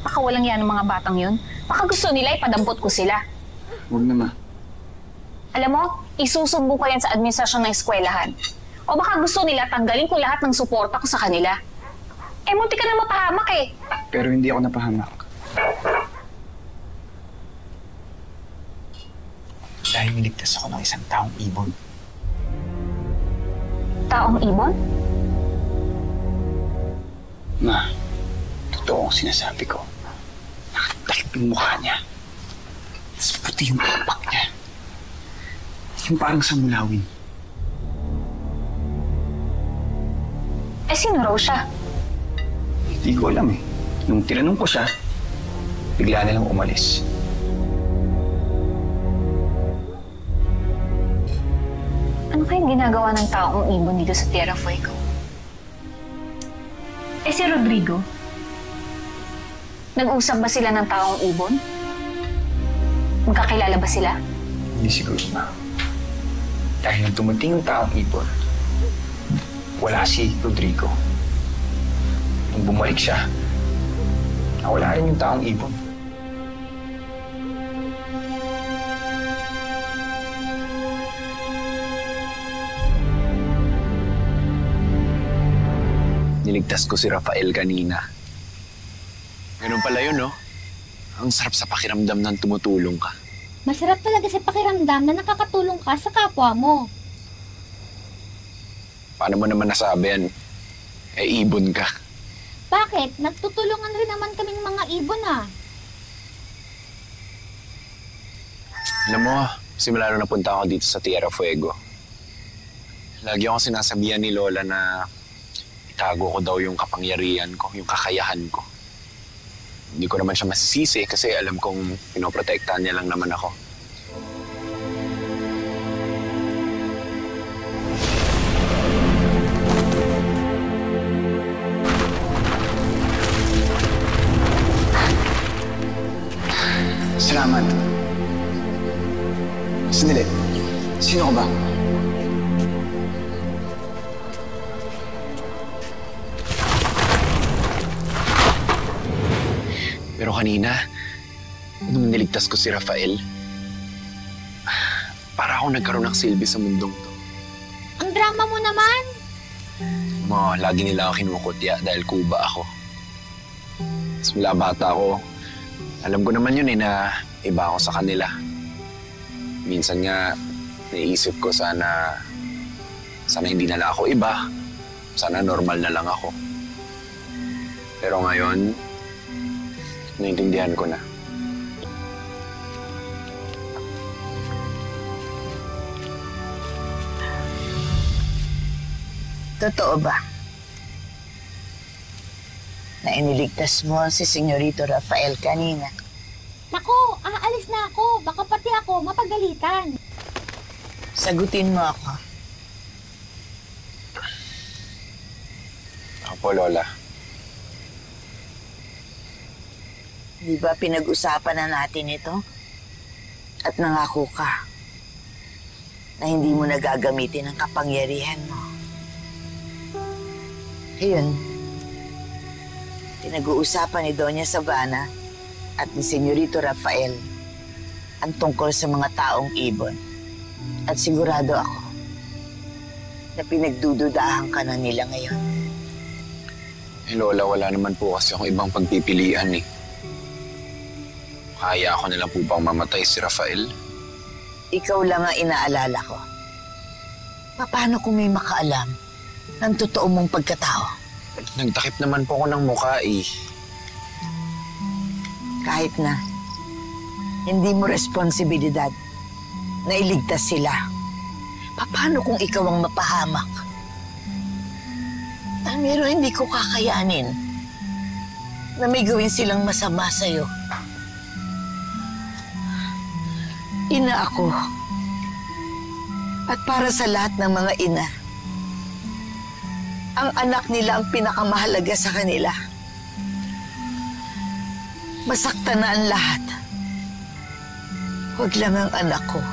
Baka walang yan ng mga batang yun. Baka gusto nila ipadampot ko sila. Huwag na, Ma. Alam mo, isusumbo ko yan sa administrasyon ng eskwelahan. O baka gusto nila tanggalin ko lahat ng suporta ko sa kanila. Eh, munti ka na mapahamak eh. Pero hindi ako napahamak. Dahil niligtas ako ng isang taong ibon. Taong ibon? Ma, totoo ang sinasabi ko. Nakatakip yung mukha niya. Tapos puti yung ipak niya. Yung parang sa mulawin. Eh, sino raw siya? Hindi ko alam eh. Nung tinanong ko siya, bigla nilang umalis. Ano kayang ginagawa ng taong ibon dito sa Tierra Fuego? Eh, si Rodrigo? Nag-usap ba sila ng taong ibon? Magkakilala ba sila? Hindi siguro, Ma. Dahil nung tumating yung taong ibon, wala si Rodrigo. Nung bumalik siya, nawala rin yung taong ibon. Niligtas ko si Rafael kanina. Ganun pala yun, no? Ang sarap sa pakiramdam ng tumutulong ka. Masarap talaga sa pakiramdam na nakakatulong ka sa kapwa mo. Paano mo naman nasabi yan? Eh, ibon ka. Bakit? Nagtutulungan rin naman kaming mga ibon ah. Alam mo, simula nung napunta ako dito sa Tierra Fuego, lagi akong sinasabihan ni Lola na itago ko daw yung kapangyarihan ko, yung kakayahan ko. Hindi ko naman siya masisisi kasi alam kong pinoprotektahan niya lang naman ako. Salamat. Sandali. Sino ka ba? Pero kanina, nung niligtas ko si Rafael, para ako nagkaroon ng silbi sa mundong to. Ang drama mo naman! Lagi nila ako kinukutya dahil kuba ako. Mas mula bata ako, alam ko naman yun na iba ako sa kanila. Minsan nga, naisip ko sana hindi na lang ako iba. Sana normal na lang ako. Pero ngayon, naintindihan ko na. Totoo ba na iniligtas mo si Senyorito Rafael kanina? Naku, aalis na ako. Baka pati ako mapagalitan. Sagutin mo ako. Opo, Lola. Di ba pinag-usapan na natin ito? At nangako ka na hindi mo nagagamitin ang kapangyarihan mo. Ayun, pinag-uusapan ni Doña Savannah at ni Senyorito Rafael ang tungkol sa mga taong ibon. At sigurado ako na pinagdududahan ka na nila ngayon. Eh, Lola, wala naman po kasi akong ibang pagpipilian eh. Kaya ako na lang po bang mamatay si Rafael? Ikaw lang ang inaalala ko. Paano kung may makaalam ng totoo mong pagkatao? Nagtakip naman po ako ng mukha eh. Kahit na hindi mo responsibilidad na iligtas sila, paano kung ikaw ang mapahamak? Pero hindi ko kakayanin na may gawin silang masama sa'yo. Ina ako. At para sa lahat ng mga ina, ang anak nila ang pinakamahalaga sa kanila. Masaktan na ang lahat. Huwag lang ang anak ko.